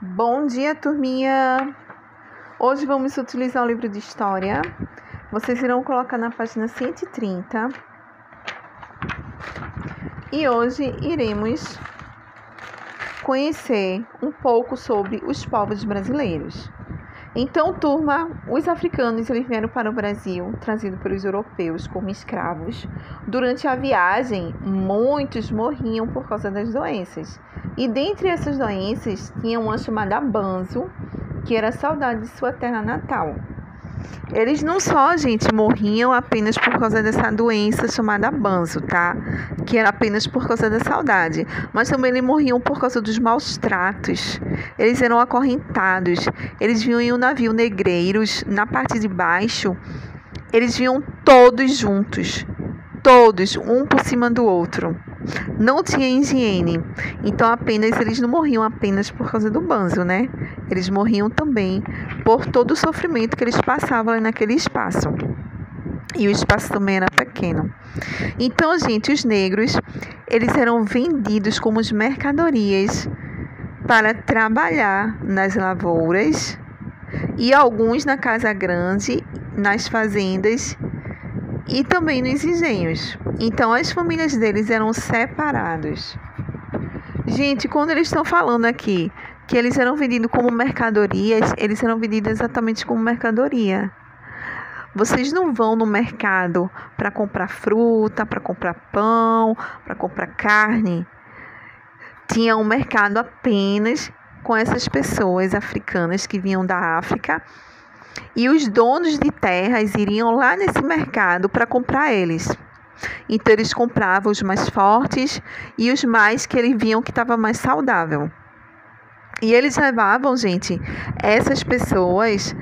Bom dia, turminha! Hoje vamos utilizar o livro de História. Vocês irão colocar na página 130. E hoje iremos conhecer um pouco sobre os povos brasileiros. Então, turma, os africanos eles vieram para o Brasil, trazidos pelos europeus como escravos. Durante a viagem, muitos morriam por causa das doenças. E dentre essas doenças, tinha uma chamada banzo, que era a saudade de sua terra natal. Eles não só, gente, morriam apenas por causa dessa doença chamada banzo, tá? Que era apenas por causa da saudade. Mas também eles morriam por causa dos maus tratos. Eles eram acorrentados. Eles vinham em um navio negreiros. Na parte de baixo, eles vinham todos juntos. Todos, um por cima do outro. Não tinha higiene. Então eles não morriam apenas por causa do banzo, né? Eles morriam também por todo o sofrimento que eles passavam ali naquele espaço. E o espaço também era pequeno. Então, gente, os negros, eles eram vendidos como mercadorias para trabalhar nas lavouras e alguns na casa grande, nas fazendas e também nos engenhos. Então, as famílias deles eram separadas. Gente, quando eles estão falando aqui que eles eram vendidos como mercadorias, eles eram vendidos exatamente como mercadoria. Vocês não vão no mercado para comprar fruta, para comprar pão, para comprar carne. Tinha um mercado apenas com essas pessoas africanas que vinham da África. E os donos de terras iriam lá nesse mercado para comprar eles. Então, eles compravam os mais fortes e os mais que eles viam que estava mais saudável. E eles levavam, gente, essas pessoas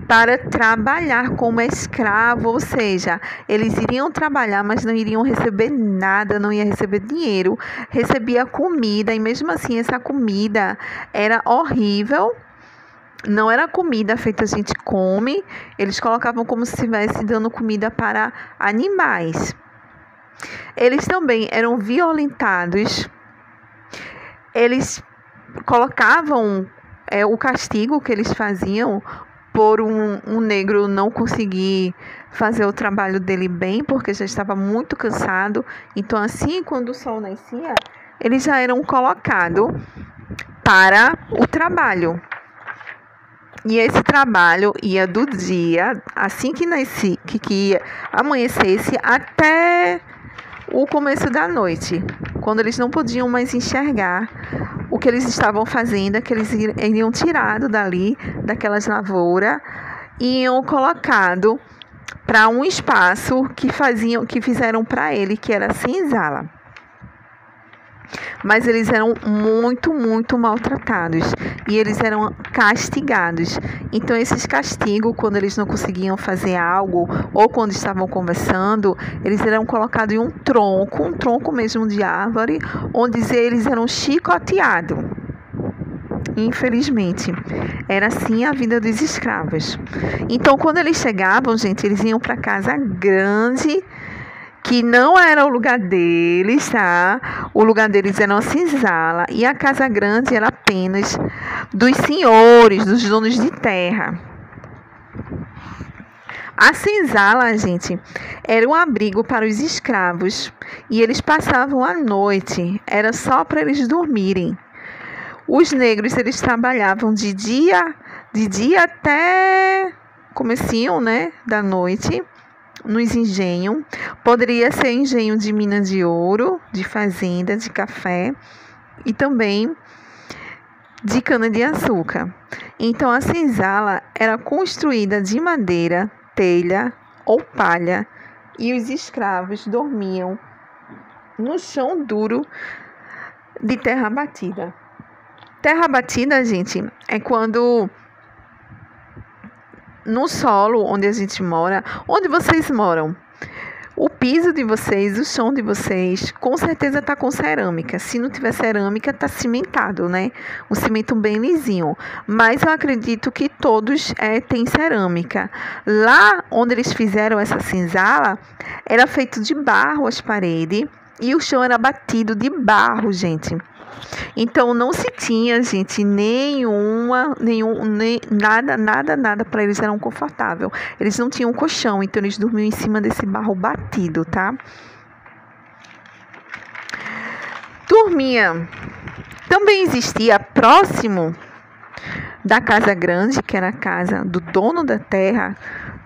para trabalhar como escravo, ou seja, eles iriam trabalhar, mas não iriam receber nada, não ia receber dinheiro, recebia comida, e mesmo assim essa comida era horrível. Não era comida feita a gente come, eles colocavam como se estivesse dando comida para animais. Eles também eram violentados, eles colocavam o castigo que eles faziam por um negro não conseguir fazer o trabalho dele bem, porque já estava muito cansado. Então, assim, quando o sol nascia, eles já eram colocados para o trabalho. E esse trabalho ia do dia, assim que amanhecesse, até o começo da noite, quando eles não podiam mais enxergar o que eles estavam fazendo, que eles iriam tirado dali, daquelas lavouras, e iam colocado para um espaço que fizeram para ele, que era senzala. Mas eles eram muito, muito maltratados e eles eram castigados. Então, esses castigos, quando eles não conseguiam fazer algo ou quando estavam conversando, eles eram colocados em um tronco mesmo de árvore, onde eles eram chicoteados. Infelizmente, era assim a vida dos escravos. Então, quando eles chegavam, gente, eles iam para casa grande, que não era o lugar deles, tá? O lugar deles era uma senzala e a casa grande era apenas dos senhores, dos donos de terra. A senzala, gente, era um abrigo para os escravos e eles passavam a noite, era só para eles dormirem. Os negros, eles trabalhavam de dia até comecinho, né, da noite, nos engenhos. Poderia ser engenho de mina de ouro, de fazenda, de café e também de cana-de-açúcar. Então, a senzala era construída de madeira, telha ou palha e os escravos dormiam no chão duro de terra batida. Terra batida, gente, é quando no solo onde a gente mora, onde vocês moram, o piso de vocês, o chão de vocês, com certeza está com cerâmica. Se não tiver cerâmica, está cimentado, né? Um cimento bem lisinho. Mas eu acredito que todos têm cerâmica. Lá onde eles fizeram essa senzala, era feito de barro as paredes e o chão era batido de barro, gente. Então não se tinha, gente, nada para eles eram confortável. Eles não tinham colchão, então eles dormiam em cima desse barro batido, tá? Dormia. Também existia próximo da casa grande, que era a casa do dono da terra,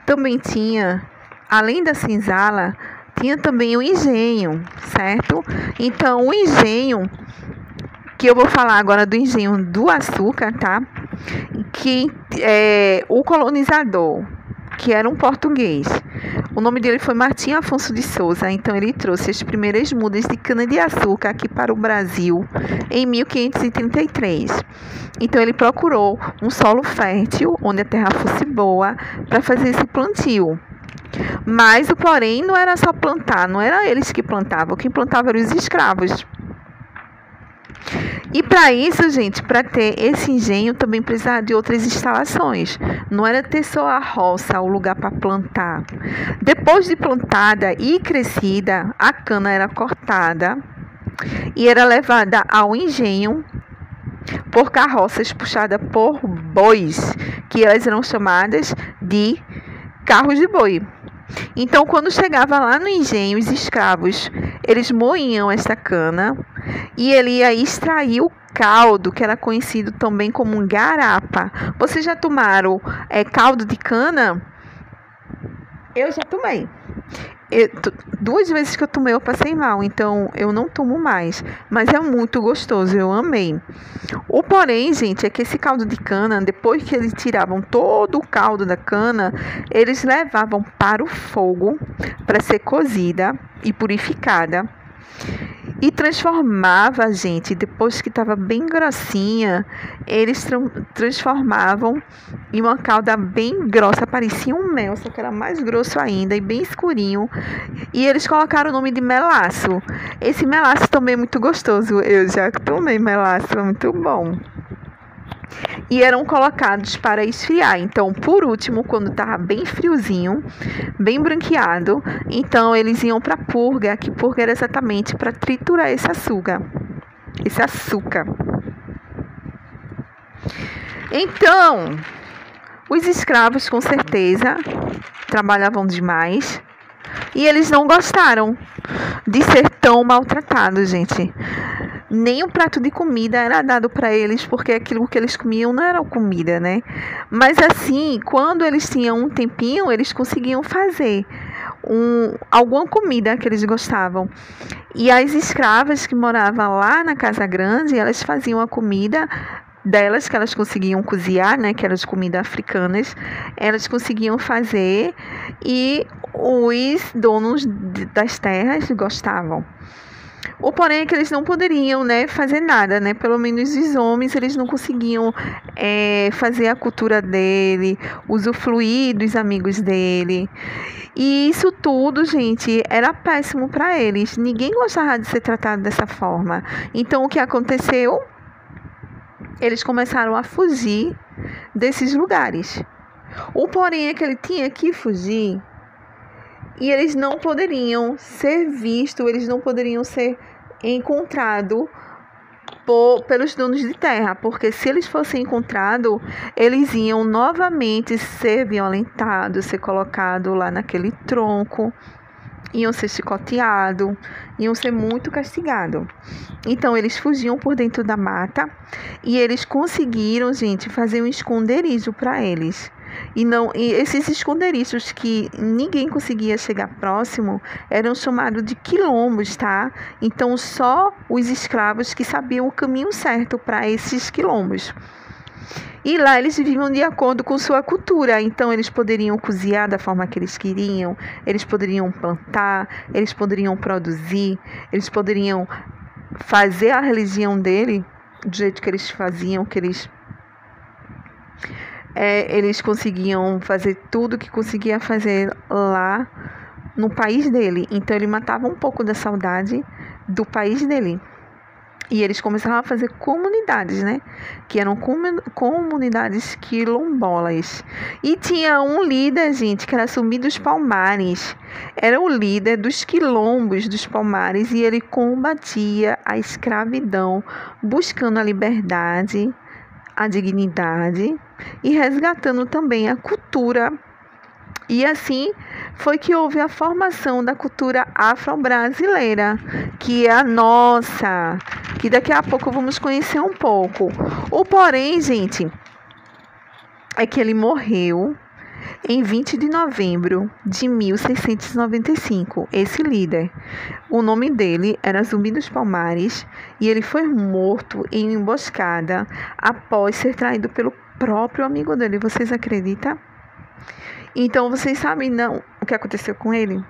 também tinha, além da senzala, tinha também o engenho, certo? Então, o engenho, que eu vou falar agora do engenho do açúcar, tá? Que é o colonizador, que era um português. O nome dele foi Martim Afonso de Souza. Então, ele trouxe as primeiras mudas de cana-de-açúcar aqui para o Brasil em 1533. Então, ele procurou um solo fértil, onde a terra fosse boa, para fazer esse plantio. Mas o porém não era só plantar, não era eles que plantavam, quem plantava eram os escravos. E para isso, gente, para ter esse engenho também precisava de outras instalações. Não era ter só a roça, o lugar para plantar. Depois de plantada e crescida, a cana era cortada e era levada ao engenho por carroças puxadas por bois, que elas eram chamadas de carros de boi. Então, quando chegava lá no engenho, os escravos, eles moíam esta cana e ele ia extrair o caldo, que era conhecido também como um garapa. Vocês já tomaram caldo de cana? Eu já tomei. 2 vezes que eu tomei eu passei mal, então eu não tomo mais, mas é muito gostoso, eu amei. O porém, gente, é que esse caldo de cana, depois que eles tiravam todo o caldo da cana, eles levavam para o fogo para ser cozida e purificada. E transformava, gente, depois que estava bem grossinha, eles transformavam em uma calda bem grossa, parecia um mel, só que era mais grosso ainda e bem escurinho. E eles colocaram o nome de melaço. Esse melaço também é muito gostoso, eu já tomei melaço, é muito bom. E eram colocados para esfriar. Então, por último, quando estava bem friozinho, bem branqueado, então eles iam para a purga, que purga era exatamente para triturar esse açúcar. Então, os escravos com certeza trabalhavam demais e eles não gostaram de ser tão maltratados, gente. Nem um prato de comida era dado para eles, porque aquilo que eles comiam não era comida, né? Mas assim, quando eles tinham um tempinho, eles conseguiam fazer alguma comida que eles gostavam. E as escravas que moravam lá na Casa Grande, elas faziam a comida delas, que elas conseguiam cozinhar, né? Que eram as comidas africanas, elas conseguiam fazer e os donos das terras gostavam. O porém é que eles não poderiam, né, fazer nada, né? Pelo menos os homens, eles não conseguiam fazer a cultura dele, usufruir dos amigos dele. E isso tudo, gente, era péssimo para eles. Ninguém gostava de ser tratado dessa forma. Então, o que aconteceu? Eles começaram a fugir desses lugares. O porém é que ele tinha que fugir e eles não poderiam ser vistos, eles não poderiam ser encontrados pelos donos de terra, porque se eles fossem encontrados, eles iam novamente ser violentados, ser colocados lá naquele tronco, iam ser chicoteados, iam ser muito castigados. Então, eles fugiam por dentro da mata e eles conseguiram, gente, fazer um esconderijo para eles. E esses esconderijos que ninguém conseguia chegar próximo eram chamados de quilombos, tá? Então, só os escravos que sabiam o caminho certo para esses quilombos. E lá eles viviam de acordo com sua cultura, então eles poderiam cozinhar da forma que eles queriam, eles poderiam plantar, eles poderiam produzir, eles poderiam fazer a religião dele do jeito que eles faziam, que eles conseguiam fazer tudo que conseguia fazer lá no país dele. Então ele matava um pouco da saudade do país dele. E eles começaram a fazer comunidades, né? Que eram comunidades quilombolas. E tinha um líder, gente, que era Zumbi dos Palmares. Era o líder dos quilombos dos Palmares e ele combatia a escravidão, buscando a liberdade, a dignidade e resgatando também a cultura. E assim foi que houve a formação da cultura afro-brasileira, que é a nossa, que daqui a pouco vamos conhecer um pouco. O porém, gente, é que ele morreu em 20 de novembro de 1695, esse líder. O nome dele era Zumbi dos Palmares e ele foi morto em uma emboscada após ser traído pelo próprio amigo dele. Vocês acreditam? Então, vocês sabem não o que aconteceu com ele?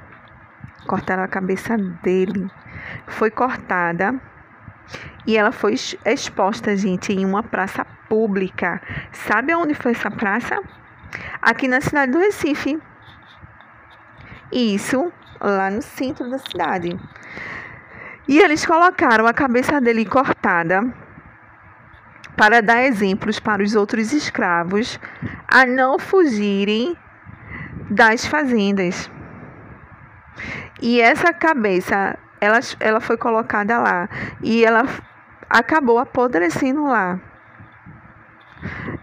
Cortaram a cabeça dele. Foi cortada e ela foi exposta, gente, em uma praça pública. Sabe onde foi essa praça? Aqui na cidade do Recife. Isso, lá no centro da cidade. E eles colocaram a cabeça dele cortada para dar exemplos para os outros escravos a não fugirem das fazendas. E essa cabeça, ela foi colocada lá e ela acabou apodrecendo lá.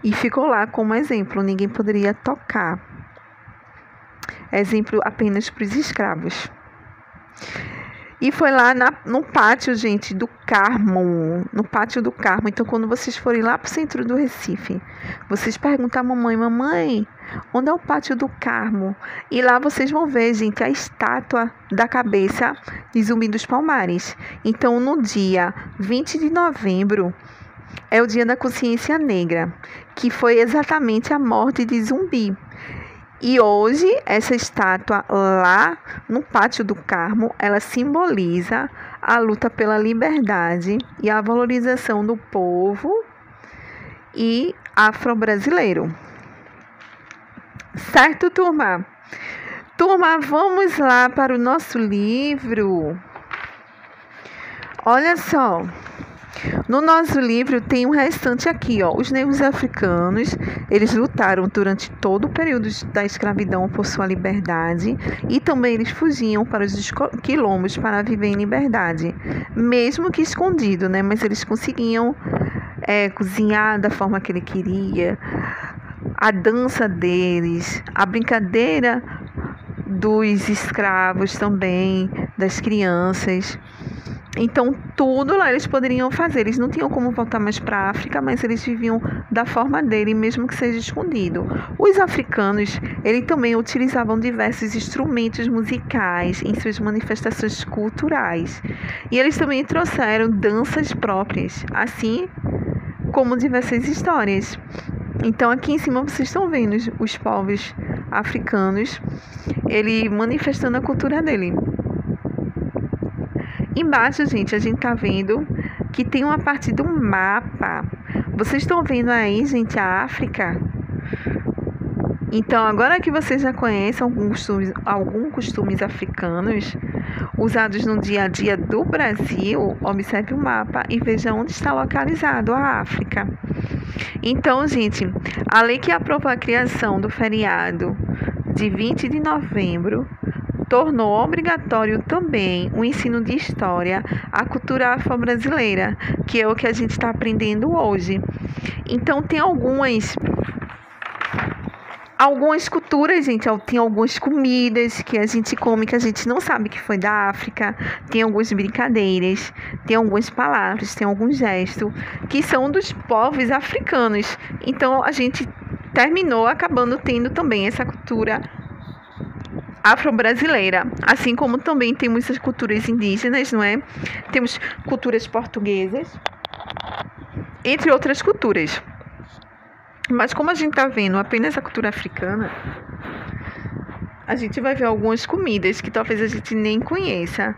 E ficou lá como exemplo, ninguém poderia tocar. Exemplo apenas para os escravos. E foi lá no pátio, gente, do Carmo. No pátio do Carmo. Então, quando vocês forem lá para o centro do Recife, vocês perguntam à mamãe, onde é o pátio do Carmo? E lá vocês vão ver, gente, a estátua da cabeça de Zumbi dos Palmares. Então, no dia 20 de novembro, é o dia da consciência negra, que foi exatamente a morte de Zumbi. E hoje, essa estátua lá no Pátio do Carmo, ela simboliza a luta pela liberdade e a valorização do povo e afro-brasileiro. Certo, turma? Turma, vamos lá para o nosso livro. Olha só. No nosso livro tem um restante aqui, ó. Os negros africanos, eles lutaram durante todo o período da escravidão por sua liberdade e também eles fugiam para os quilombos para viver em liberdade, mesmo que escondido, né? Mas eles conseguiam cozinhar da forma que ele queria, a dança deles, a brincadeira dos escravos também, das crianças. Então, tudo lá eles poderiam fazer. Eles não tinham como voltar mais para a África, mas eles viviam da forma dele, mesmo que seja escondido. Os africanos, eles também utilizavam diversos instrumentos musicais em suas manifestações culturais. E eles também trouxeram danças próprias, assim como diversas histórias. Então, aqui em cima vocês estão vendo os povos africanos, ele manifestando a cultura dele. Embaixo, gente, a gente tá vendo que tem uma parte do mapa. Vocês estão vendo aí, gente, a África? Então, agora que vocês já conhecem alguns costumes africanos usados no dia a dia do Brasil, observe o mapa e veja onde está localizado a África. Então, gente, a lei que aprovou a criação do feriado de 20 de novembro tornou obrigatório também o ensino de história à cultura afro-brasileira, que é o que a gente está aprendendo hoje. Então, tem algumas culturas, gente, tem algumas comidas que a gente come que a gente não sabe que foi da África, tem algumas brincadeiras, tem algumas palavras, tem alguns gestos que são dos povos africanos. Então, a gente terminou acabando tendo também essa cultura afro-brasileira, assim como também temos as culturas indígenas, não é? Temos culturas portuguesas, entre outras culturas. Mas como a gente está vendo apenas a cultura africana, a gente vai ver algumas comidas que talvez a gente nem conheça,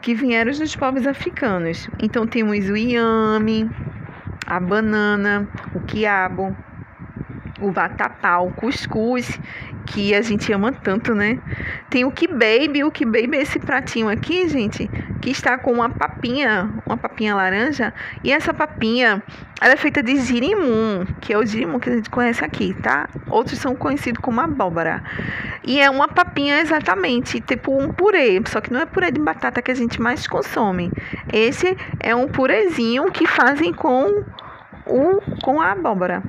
que vieram dos povos africanos. Então temos o inhame, a banana, o quiabo, o vatapá, o cuscuz, que a gente ama tanto, né? Tem o quibe. O quibe é esse pratinho aqui, gente, que está com uma papinha laranja. E essa papinha, ela é feita de girimum, que é o girimum que a gente conhece aqui, tá? Outros são conhecidos como abóbora. E é uma papinha exatamente, tipo um purê, só que não é purê de batata que a gente mais consome. Esse é um purezinho que fazem com a abóbora.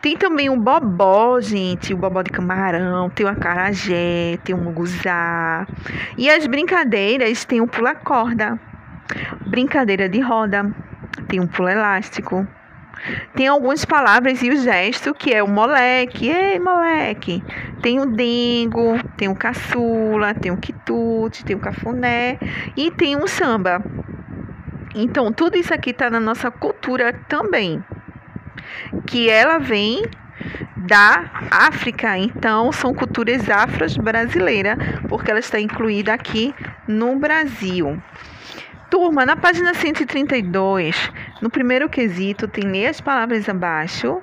Tem também o bobó, gente, o bobó de camarão, tem o acarajé, tem o munguzá. E as brincadeiras, tem o pula-corda, brincadeira de roda, tem o pula elástico. Tem algumas palavras e o gesto, que é o moleque, ei moleque. Tem o dengo, tem o caçula, tem o quitute, tem o cafuné e tem o samba. Então, tudo isso aqui está na nossa cultura também, que ela vem da África. Então, são culturas afro-brasileiras, porque ela está incluída aqui no Brasil. Turma, na página 132, no primeiro quesito, tem ler as palavras abaixo.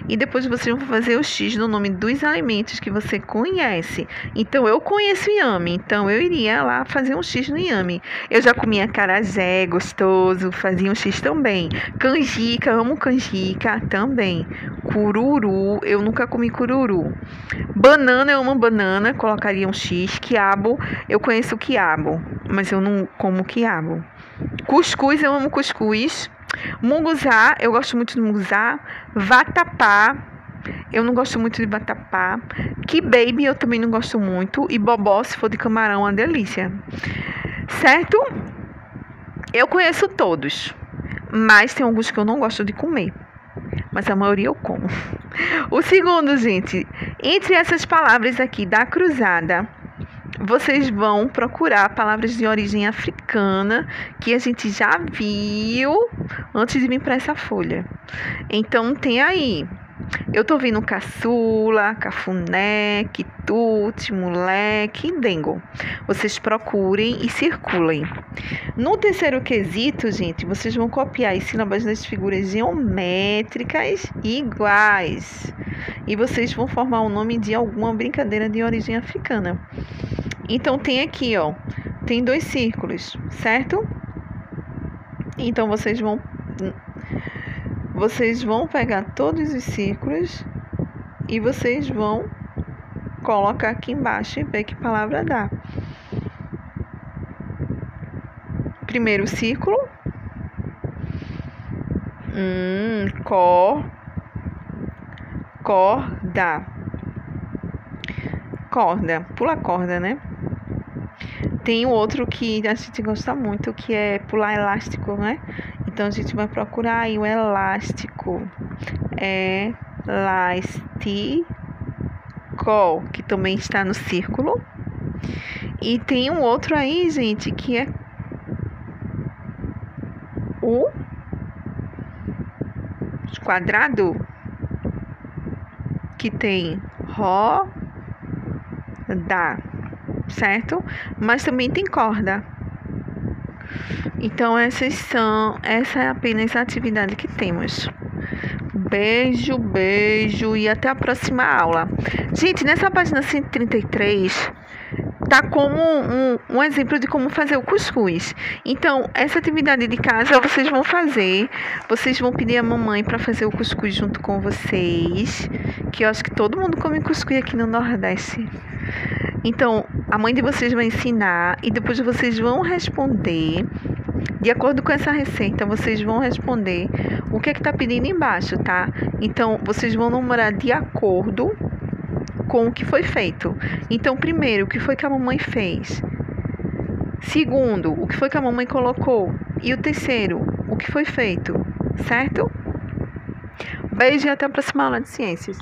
E depois vocês vão fazer o X no nome dos alimentos que você conhece. Então, eu conheço inhame, então eu iria lá fazer um X no inhame. Eu já comi acarajé, gostoso, fazia um X também. Canjica, amo canjica também. Cururu, eu nunca comi cururu. Banana, eu amo banana, colocaria um X. Quiabo, eu conheço o quiabo, mas eu não como quiabo. Cuscuz, eu amo cuscuz. Munguzá, eu gosto muito de munguzá. Vatapá, eu não gosto muito de vatapá. Quibe, eu também não gosto muito. E bobó, se for de camarão, é uma delícia. Certo? Eu conheço todos, mas tem alguns que eu não gosto de comer. Mas a maioria eu como. O segundo, gente, entre essas palavras aqui da cruzada, vocês vão procurar palavras de origem africana que a gente já viu antes de vir para essa folha. Então, tem aí. Eu tô vendo caçula, cafuné, quitute, moleque e dengo. Vocês procurem e circulem. No terceiro quesito, gente, vocês vão copiar as sílabas das figuras geométricas iguais. E vocês vão formar o nome de alguma brincadeira de origem africana. Então, tem aqui, ó, tem 2 círculos, certo? Então, vocês vão pegar todos os círculos e vocês vão colocar aqui embaixo e ver que palavra dá. Primeiro círculo. Corda. Corda. Pula corda, né? Tem o outro que a gente gosta muito, que é pular elástico, né? Então, a gente vai procurar aí o elástico. Elástico, que também está no círculo. E tem um outro aí, gente, que é o quadrado, que tem roda, certo? Mas também tem corda. Então, essa é apenas a atividade que temos. Beijo e até a próxima aula. Gente, nessa página 133 tá como um exemplo de como fazer o cuscuz. Então, essa atividade de casa vocês vão fazer. Vocês vão pedir a mamãe para fazer o cuscuz junto com vocês, que eu acho que todo mundo come cuscuz aqui no Nordeste. Então, a mãe de vocês vai ensinar e depois vocês vão responder. De acordo com essa receita, vocês vão responder o que está pedindo embaixo, tá? Então, vocês vão numerar de acordo com o que foi feito. Então, primeiro, o que foi que a mamãe fez? Segundo, o que foi que a mamãe colocou? E o terceiro, o que foi feito? Certo? Beijo e até a próxima aula de ciências.